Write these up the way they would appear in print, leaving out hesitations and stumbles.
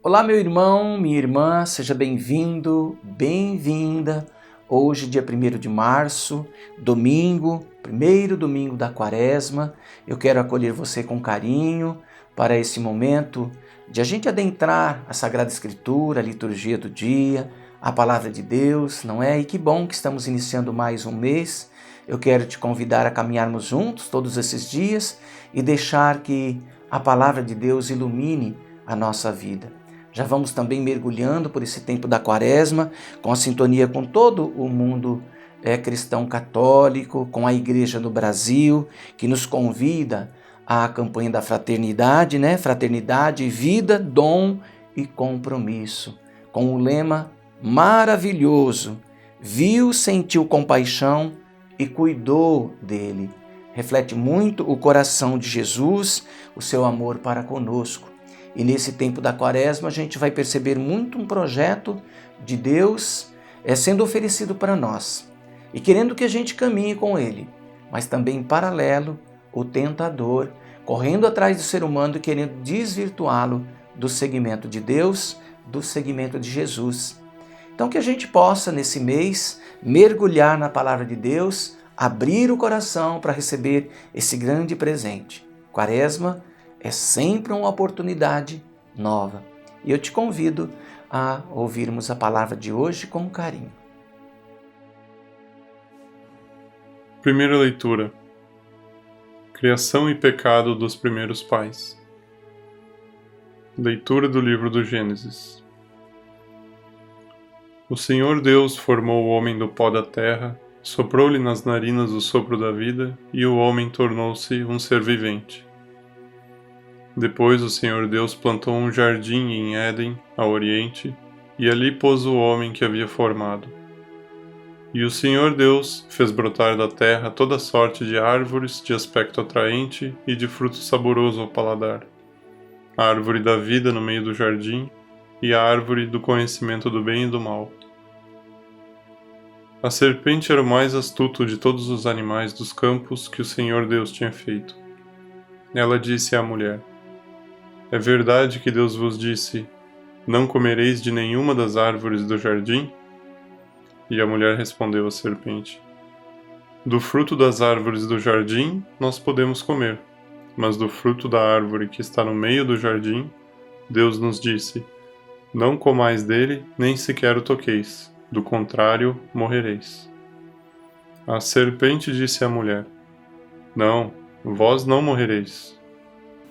Olá, meu irmão, minha irmã, seja bem-vindo, bem-vinda. Hoje, dia 1º de março, domingo, primeiro domingo da Quaresma, eu quero acolher você com carinho para esse momento de a gente adentrar a Sagrada Escritura, a liturgia do dia, a Palavra de Deus, não é? E que bom que estamos iniciando mais um mês. Eu quero te convidar a caminharmos juntos todos esses dias e deixar que a Palavra de Deus ilumine a nossa vida. Já vamos também mergulhando por esse tempo da Quaresma, com a sintonia com todo o mundo cristão católico, com a Igreja no Brasil, que nos convida à campanha da fraternidade, né? Fraternidade, vida, dom e compromisso, com o lema maravilhoso: viu, sentiu compaixão e cuidou dele. Reflete muito o coração de Jesus, o seu amor para conosco. E nesse tempo da Quaresma a gente vai perceber muito um projeto de Deus sendo oferecido para nós e querendo que a gente caminhe com Ele, mas também em paralelo o tentador correndo atrás do ser humano e querendo desvirtuá-lo do seguimento de Deus, do seguimento de Jesus. Então que a gente possa nesse mês mergulhar na Palavra de Deus, abrir o coração para receber esse grande presente. Quaresma é sempre uma oportunidade nova. E eu te convido a ouvirmos a palavra de hoje com carinho. Primeira leitura. Criação e pecado dos primeiros pais. Leitura do livro do Gênesis. O Senhor Deus formou o homem do pó da terra, soprou-lhe nas narinas o sopro da vida, e o homem tornou-se um ser vivente. Depois o Senhor Deus plantou um jardim em Éden, a oriente, e ali pôs o homem que havia formado. E o Senhor Deus fez brotar da terra toda sorte de árvores de aspecto atraente e de fruto saboroso ao paladar. A árvore da vida no meio do jardim e a árvore do conhecimento do bem e do mal. A serpente era o mais astuto de todos os animais dos campos que o Senhor Deus tinha feito. Ela disse à mulher: É verdade que Deus vos disse: não comereis de nenhuma das árvores do jardim? E a mulher respondeu à serpente: do fruto das árvores do jardim nós podemos comer, mas do fruto da árvore que está no meio do jardim, Deus nos disse: não comais dele, nem sequer o toqueis, do contrário, morrereis. A serpente disse à mulher: não, vós não morrereis.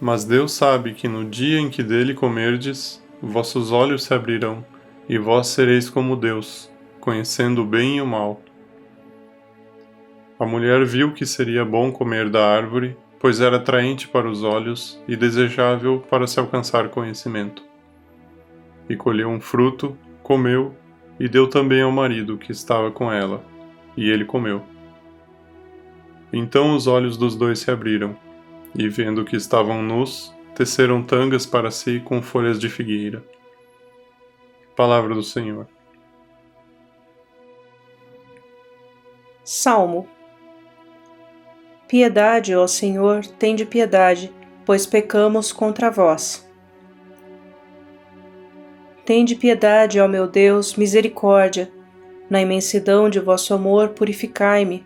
Mas Deus sabe que no dia em que dele comerdes, vossos olhos se abrirão, e vós sereis como Deus, conhecendo o bem e o mal. A mulher viu que seria bom comer da árvore, pois era atraente para os olhos e desejável para se alcançar conhecimento. E colheu um fruto, comeu, e deu também ao marido que estava com ela, e ele comeu. Então os olhos dos dois se abriram, e vendo que estavam nus, teceram tangas para si com folhas de figueira. Palavra do Senhor. Salmo. Piedade, ó Senhor, tende piedade, pois pecamos contra vós. Tende piedade, ó meu Deus, misericórdia. Na imensidão de vosso amor, purificai-me.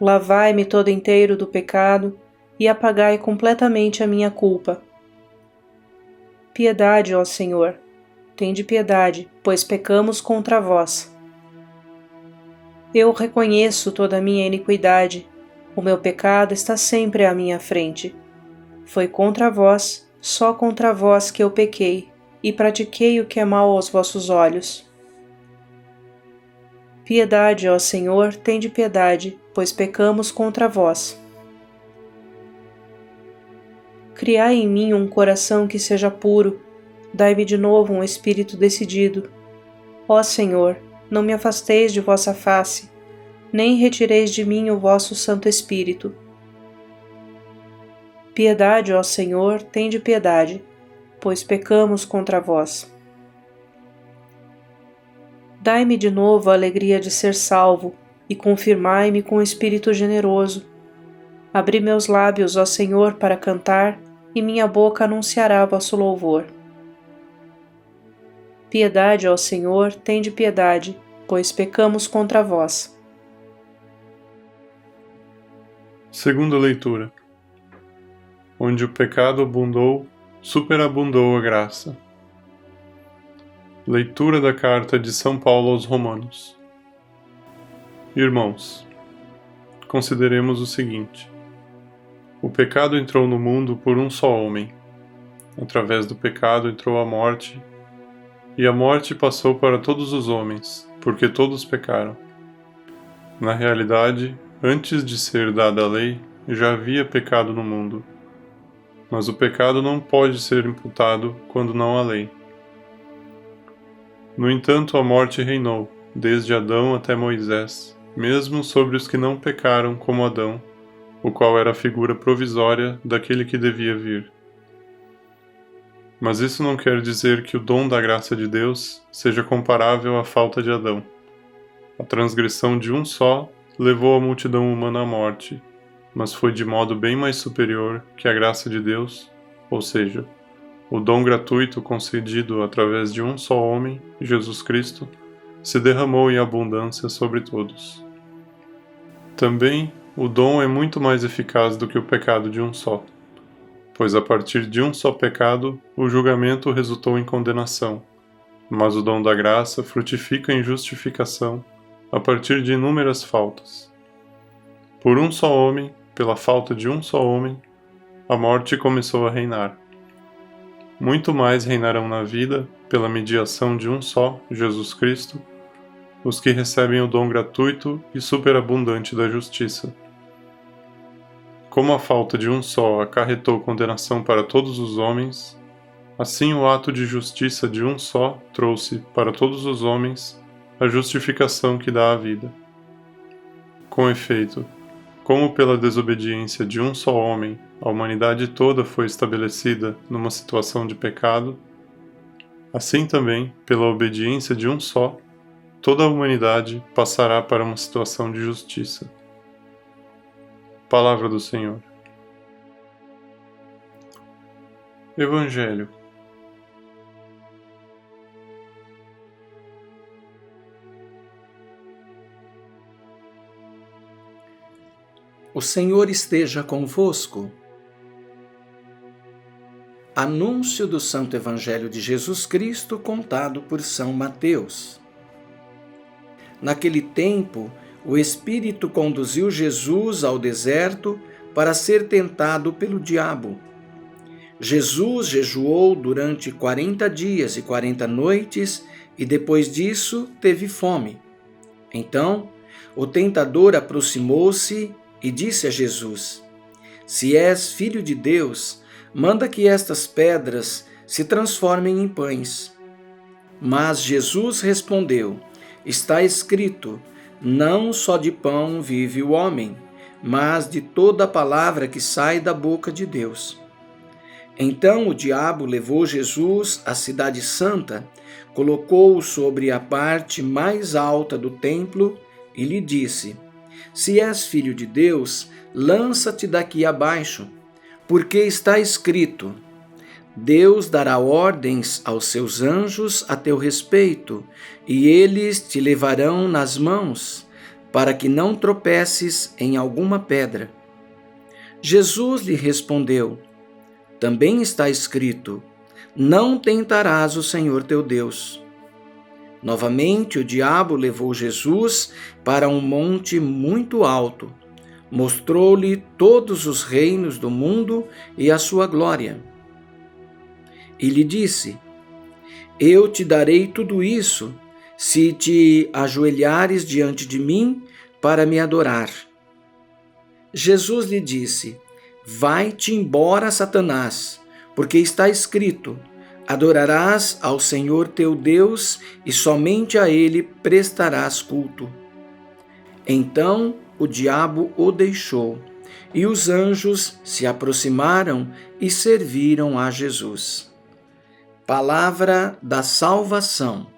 Lavai-me todo inteiro do pecado e apagai completamente a minha culpa. Piedade, ó Senhor, tende piedade, pois pecamos contra vós. Eu reconheço toda a minha iniquidade, o meu pecado está sempre à minha frente. Foi contra vós, só contra vós que eu pequei, e pratiquei o que é mal aos vossos olhos. Piedade, ó Senhor, tende piedade, pois pecamos contra vós. Criai em mim um coração que seja puro, dai-me de novo um espírito decidido. Ó Senhor, não me afasteis de vossa face, nem retireis de mim o vosso Santo Espírito. Piedade, ó Senhor, tende piedade, pois pecamos contra vós. Dai-me de novo a alegria de ser salvo e confirmai-me com o Espírito generoso. Abri meus lábios, ó Senhor, para cantar, e minha boca anunciará vosso louvor. Piedade, ó Senhor, tende piedade, pois pecamos contra vós. Segunda leitura. Onde o pecado abundou, superabundou a graça. Leitura da carta de São Paulo aos Romanos. Irmãos, consideremos o seguinte: o pecado entrou no mundo por um só homem. Através do pecado entrou a morte, e a morte passou para todos os homens, porque todos pecaram. Na realidade, antes de ser dada a lei, já havia pecado no mundo. Mas o pecado não pode ser imputado quando não há lei. No entanto, a morte reinou, desde Adão até Moisés, mesmo sobre os que não pecaram como Adão, o qual era a figura provisória daquele que devia vir. Mas isso não quer dizer que o dom da graça de Deus seja comparável à falta de Adão. A transgressão de um só levou a multidão humana à morte, mas foi de modo bem mais superior que a graça de Deus, ou seja, o dom gratuito concedido através de um só homem, Jesus Cristo, se derramou em abundância sobre todos. Também, o dom é muito mais eficaz do que o pecado de um só, pois a partir de um só pecado, o julgamento resultou em condenação, mas o dom da graça frutifica em justificação a partir de inúmeras faltas. Por um só homem, pela falta de um só homem, a morte começou a reinar. Muito mais reinarão na vida, pela mediação de um só, Jesus Cristo, os que recebem o dom gratuito e superabundante da justiça. Como a falta de um só acarretou condenação para todos os homens, assim o ato de justiça de um só trouxe para todos os homens a justificação que dá a vida. Com efeito, como pela desobediência de um só homem a humanidade toda foi estabelecida numa situação de pecado, assim também, pela obediência de um só, toda a humanidade passará para uma situação de justiça. Palavra do Senhor. Evangelho. O Senhor esteja convosco. Anúncio do Santo Evangelho de Jesus Cristo contado por São Mateus. Naquele tempo, o Espírito conduziu Jesus ao deserto para ser tentado pelo diabo. Jesus jejuou durante 40 dias e 40 noites e depois disso teve fome. Então, o tentador aproximou-se e disse a Jesus: Se és filho de Deus, manda que estas pedras se transformem em pães. Mas Jesus respondeu: Está escrito, não só de pão vive o homem, mas de toda a palavra que sai da boca de Deus. Então o diabo levou Jesus à cidade santa, colocou-o sobre a parte mais alta do templo e lhe disse: Se és filho de Deus, lança-te daqui abaixo, porque está escrito: Deus dará ordens aos seus anjos a teu respeito, e eles te levarão nas mãos, para que não tropeces em alguma pedra. Jesus lhe respondeu: Também está escrito: Não tentarás o Senhor teu Deus. Novamente o diabo levou Jesus para um monte muito alto, mostrou-lhe todos os reinos do mundo e a sua glória. E lhe disse: Eu te darei tudo isso, se te ajoelhares diante de mim para me adorar. Jesus lhe disse: Vai-te embora, Satanás, porque está escrito: Adorarás ao Senhor teu Deus e somente a Ele prestarás culto. Então o diabo o deixou, e os anjos se aproximaram e serviram a Jesus. Palavra da salvação.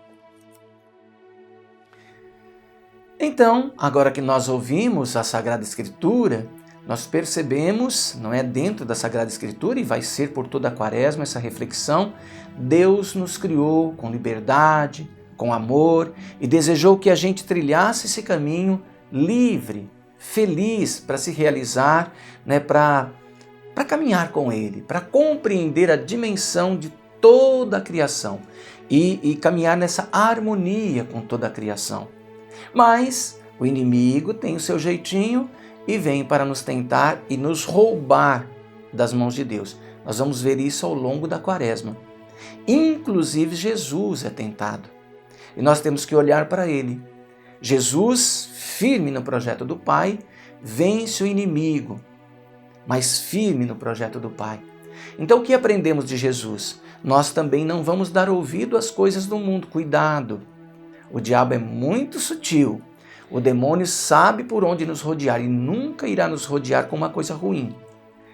Então, agora que nós ouvimos a Sagrada Escritura, nós percebemos, não é, dentro da Sagrada Escritura, e vai ser por toda a Quaresma essa reflexão, Deus nos criou com liberdade, com amor, e desejou que a gente trilhasse esse caminho livre, feliz, para se realizar, né, para caminhar com Ele, para compreender a dimensão de toda a criação e caminhar nessa harmonia com toda a criação. Mas o inimigo tem o seu jeitinho e vem para nos tentar e nos roubar das mãos de Deus. Nós vamos ver isso ao longo da Quaresma. Inclusive Jesus é tentado e nós temos que olhar para Ele. Jesus, firme no projeto do Pai, vence o inimigo, mas firme no projeto do Pai. Então o que aprendemos de Jesus? Nós também não vamos dar ouvido às coisas do mundo. Cuidado! O diabo é muito sutil. O demônio sabe por onde nos rodear e nunca irá nos rodear com uma coisa ruim.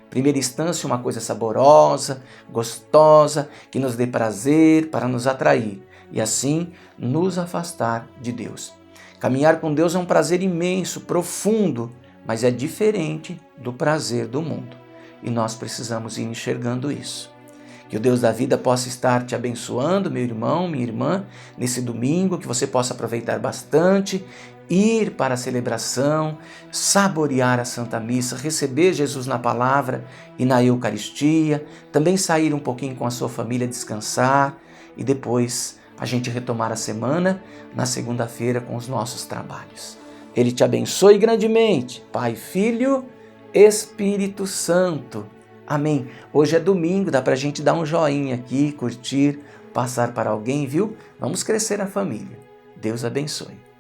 Em primeira instância, uma coisa saborosa, gostosa, que nos dê prazer para nos atrair e assim nos afastar de Deus. Caminhar com Deus é um prazer imenso, profundo, mas é diferente do prazer do mundo. E nós precisamos ir enxergando isso. Que o Deus da vida possa estar te abençoando, meu irmão, minha irmã, nesse domingo, que você possa aproveitar bastante, ir para a celebração, saborear a Santa Missa, receber Jesus na palavra e na Eucaristia, também sair um pouquinho com a sua família, descansar e depois a gente retomar a semana na segunda-feira com os nossos trabalhos. Ele te abençoe grandemente, Pai, Filho, Espírito Santo. Amém. Hoje é domingo, dá pra gente dar um joinha aqui, curtir, passar para alguém, viu? Vamos crescer a família. Deus abençoe.